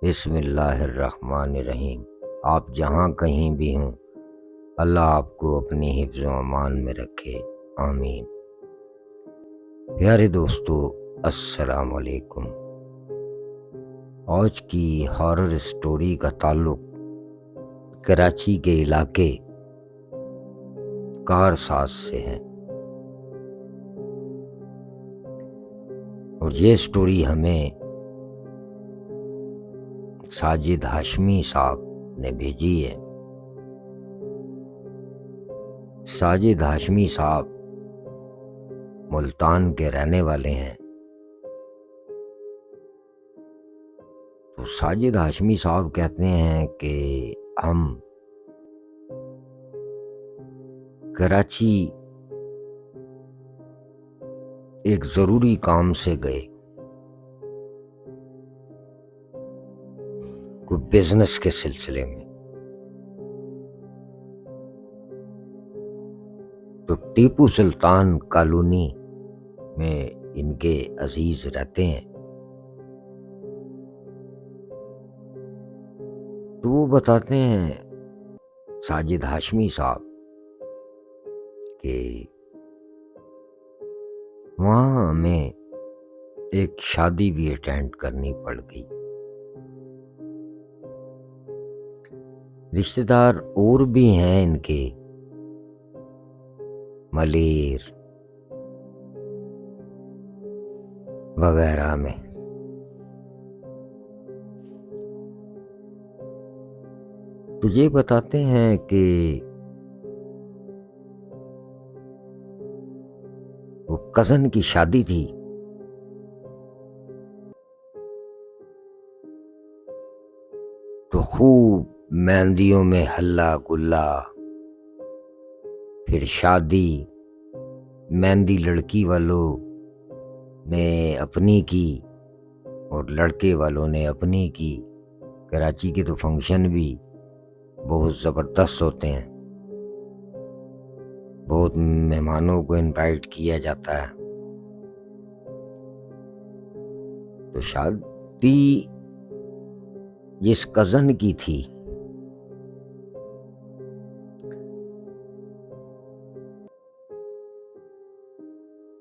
बिस्मिल्लाहिर्रहमानिर्रहीम। आप जहाँ कहीं भी हों, अल्लाह आपको अपनी हिफ्ज़ व अमान में रखे, आमीन। प्यारे दोस्तों, अस्सलाम वालेकुम। आज की हॉरर स्टोरी का ताल्लुक कराची के इलाके कारसाज से है और ये स्टोरी हमें साजिद हाशमी साहब ने भेजी है। साजिद हाशमी साहब मुल्तान के रहने वाले हैं। तो साजिद हाशमी साहब कहते हैं कि हम कराची एक ज़रूरी काम से गए, कोई बिजनेस के सिलसिले में। तो टीपू सुल्तान कॉलोनी में इनके अजीज रहते हैं। तो वो बताते हैं साजिद हाशमी साहब कि वहाँ हमें एक शादी भी अटेंड करनी पड़ गई। रिश्तेदार और भी हैं इनके, मलेर वगैरह में। तो ये बताते हैं कि वो कज़न की शादी थी। तो खूब मेहंदियों में हल्ला गुल्ला, फिर शादी। मेहंदी लड़की वालों ने अपनी की और लड़के वालों ने अपनी की। कराची के तो फंक्शन भी बहुत ज़बरदस्त होते हैं, बहुत मेहमानों को इनवाइट किया जाता है। तो शादी जिस कज़न की थी,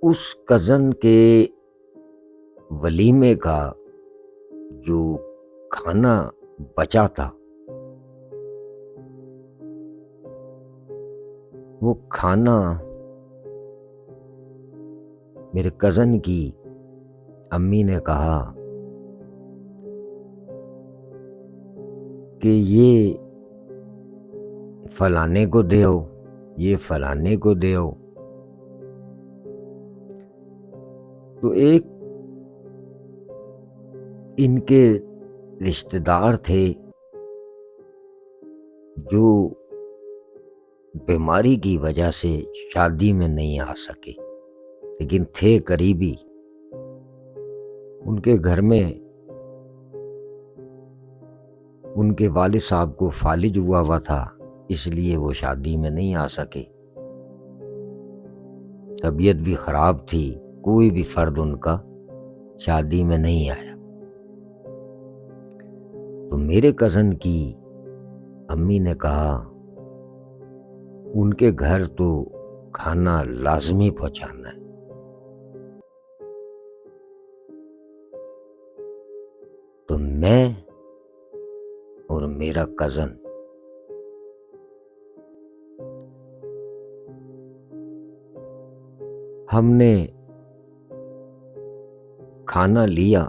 उस कज़न के वलीमे का जो खाना बचा था, वो खाना मेरे कज़न की अम्मी ने कहा कि ये फलाने को दो, ये फलाने को दो। तो एक इनके रिश्तेदार थे जो बीमारी की वजह से शादी में नहीं आ सके, लेकिन थे करीबी। उनके घर में उनके वालिद साहब को फालिज हुआ था, इसलिए वो शादी में नहीं आ सके। तबीयत भी खराब थी, कोई भी फर्द उनका शादी में नहीं आया। तो मेरे कज़न की अम्मी ने कहा उनके घर तो खाना लाजमी पहुंचाना है। तो मैं और मेरा कज़न हमने खाना लिया।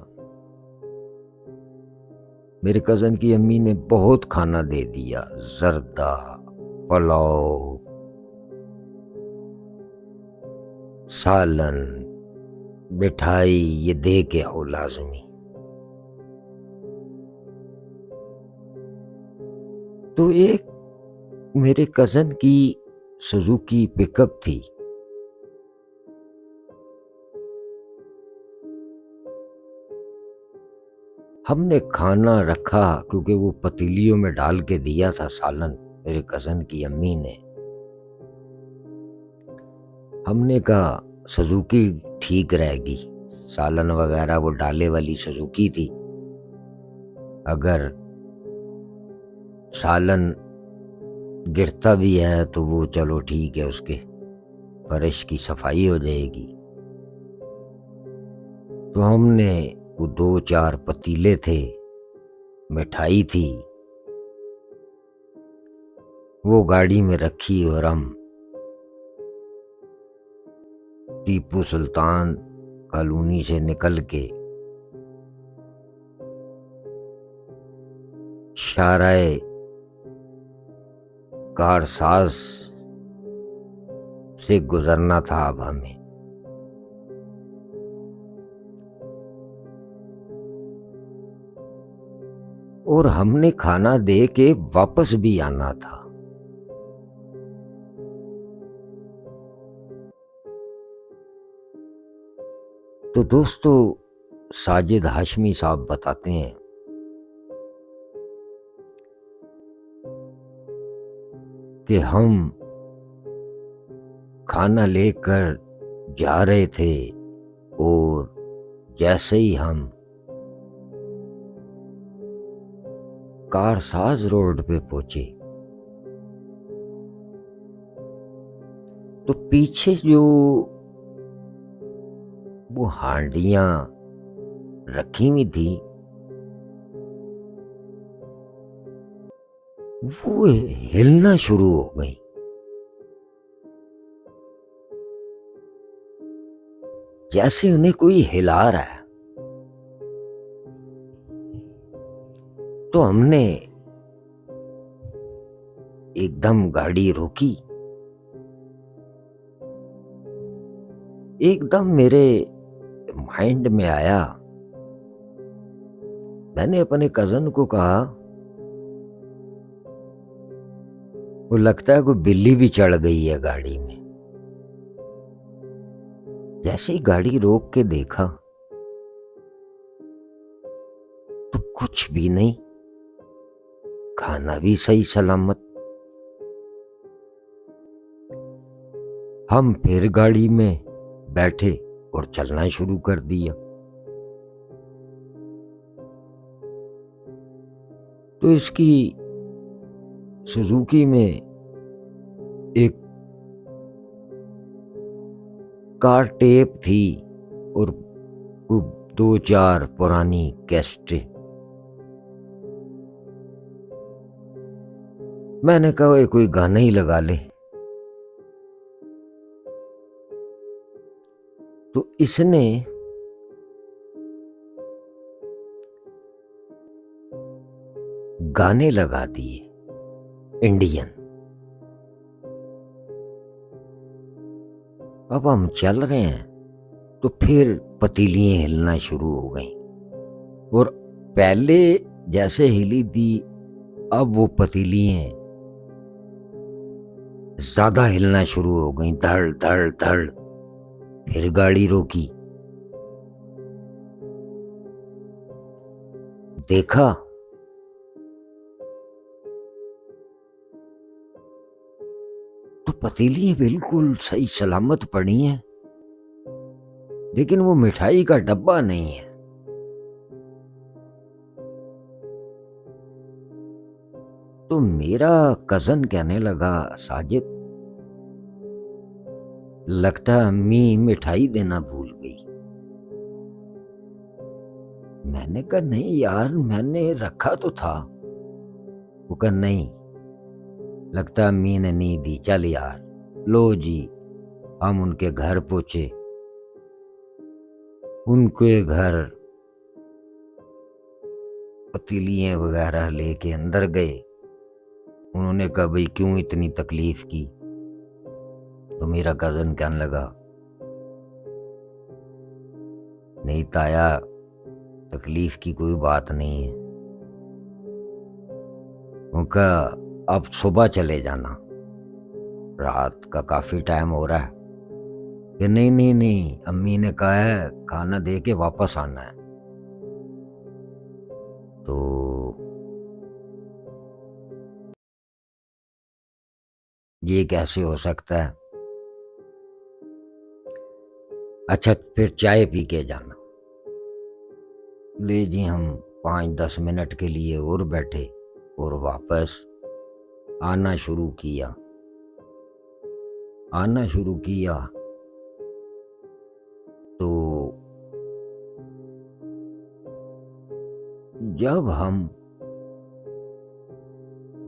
मेरे कज़न की अम्मी ने बहुत खाना दे दिया, जर्दा, पुलाव, सालन, मिठाई, ये दे के आओ लाजमी। तो एक मेरे कज़न की सुजुकी पिकअप थी। हमने खाना रखा, क्योंकि वो पतीलियों में डाल के दिया था सालन मेरे कज़न की अम्मी ने। हमने कहा सुजुकी ठीक रहेगी, सालन वगैरह वो डाले वाली सुजुकी थी। अगर सालन गिरता भी है तो वो चलो ठीक है, उसके फर्श की सफाई हो जाएगी। तो हमने वो 2-4 पतीले थे, मिठाई थी, वो गाड़ी में रखी और हम टीपू सुल्तान कॉलोनी से निकल के शाहराए कारसाज से गुजरना था अब हमें। और हमने खाना दे के वापस भी आना था। तो दोस्तों, साजिद हाशमी साहब बताते हैं कि हम खाना लेकर जा रहे थे और जैसे ही हम कारसाज रोड पे पहुंचे तो पीछे जो वो हांडियां रखी हुई थी वो हिलना शुरू हो गई। जैसे उन्हें कोई हिला रहा है। तो हमने एकदम गाड़ी रोकी। एकदम मेरे माइंड में आया, मैंने अपने कजन को कहा, वो लगता है कोई बिल्ली भी चढ़ गई है गाड़ी में। जैसे ही गाड़ी रोक के देखा तो कुछ भी नहीं, खाना भी सही सलामत। हम फिर गाड़ी में बैठे और चलना शुरू कर दिया। तो इसकी सुजुकी में एक कार टेप थी और 2-4 पुरानी कैसेटें। मैंने कहा ये कोई गाना ही लगा ले। तो इसने गाने लगा दिए इंडियन। अब हम चल रहे हैं तो फिर पतीलियां हिलना शुरू हो गई और पहले जैसे हिली थी अब वो पतीलियां ज्यादा हिलना शुरू हो गई, धड़ धड़ धड़। फिर गाड़ी रोकी, देखा तो पतीलियां बिल्कुल सही सलामत पड़ी हैं, लेकिन वो मिठाई का डब्बा नहीं है। तो मेरा कजन कहने लगा, साजिद लगता है अम्मी मिठाई देना भूल गई। मैंने कहा नहीं यार, मैंने रखा तो था। वो कहा नहीं, लगता अम्मी ने नहीं दी, चल यार। लो जी, हम उनके घर पहुंचे। उनके घर पतीलियां वगैरह लेके अंदर गए। उन्होंने कहा भाई क्यों इतनी तकलीफ की। तो मेरा कजन कहने लगा, नहीं ताया, तकलीफ की कोई बात नहीं है। उनका अब सुबह चले जाना, रात का काफी टाइम हो रहा है। कि नहीं नहीं नहीं, अम्मी ने कहा है खाना दे के वापस आना है। तो ये कैसे हो सकता है? अच्छा फिर चाय पी के जाना। ले जी, हम 5-10 मिनट के लिए और बैठे और वापस आना शुरू किया। तो जब हम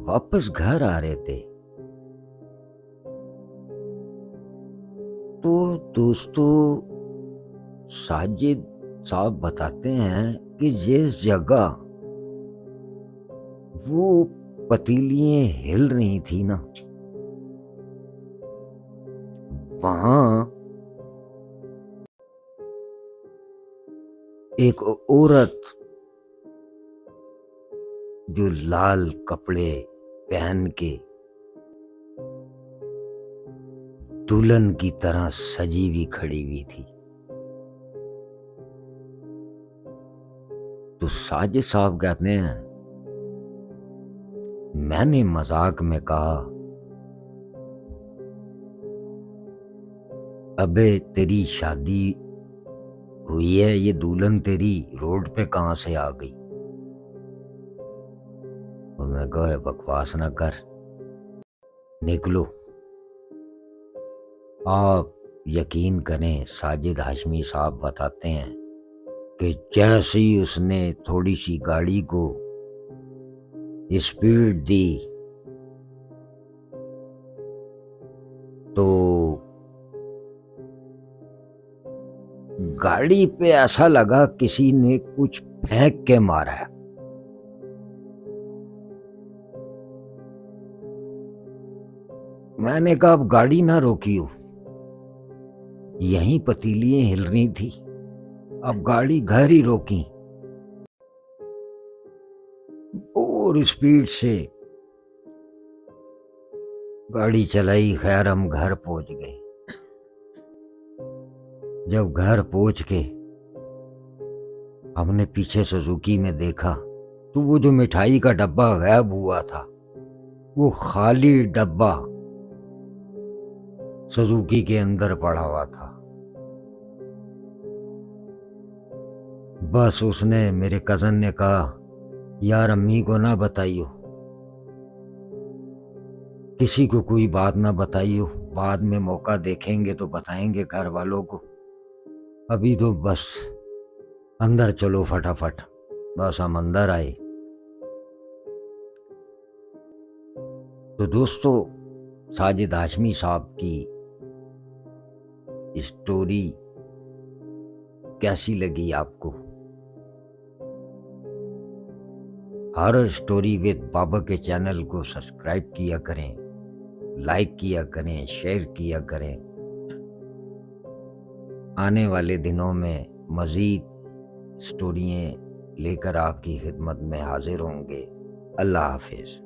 वापस घर आ रहे थे तो दोस्तों साजिद साहब बताते हैं कि जिस जगह वो पतीलियां हिल रही थी ना, वहां एक औरत जो लाल कपड़े पहन के दुल्हन की तरह सजी हुई खड़ी हुई थी। तो साजिद साहब कहते हैं, मैंने मजाक में कहा, अबे तेरी शादी हुई है, ये दुल्हन तेरी रोड पे कहां से आ गई? तो मैं कहा बकवास ना कर, निकलो। आप यकीन करें, साजिद हाशमी साहब बताते हैं कि जैसे ही उसने थोड़ी सी गाड़ी को स्पीड दी तो गाड़ी पे ऐसा लगा किसी ने कुछ फेंक के मारा है। मैंने कहा अब गाड़ी ना रोकियो, यहीं पतीलियां हिल रही थी, अब गाड़ी घर ही रोकी और स्पीड से गाड़ी चलाई। खैर हम घर पहुंच गए। जब घर पहुंच के हमने पीछे सुजुकी में देखा तो वो जो मिठाई का डब्बा गायब हुआ था, वो खाली डब्बा सुजुकी के अंदर पड़ा हुआ था। बस उसने, मेरे कजन ने कहा, यार अम्मी को ना बताइयो, किसी को कोई बात ना बताइयो, बाद में मौका देखेंगे तो बताएंगे घर वालों को, अभी तो बस अंदर चलो फटाफट। बस हम अंदर आए। तो दोस्तों साजिद हाशमी साहब की स्टोरी कैसी लगी आपको? हॉरर स्टोरी विद बाबा के चैनल को सब्सक्राइब किया करें, लाइक किया करें, शेयर किया करें। आने वाले दिनों में मज़ीद स्टोरियाँ लेकर आपकी खिदमत में हाजिर होंगे। अल्लाह हाफिज़।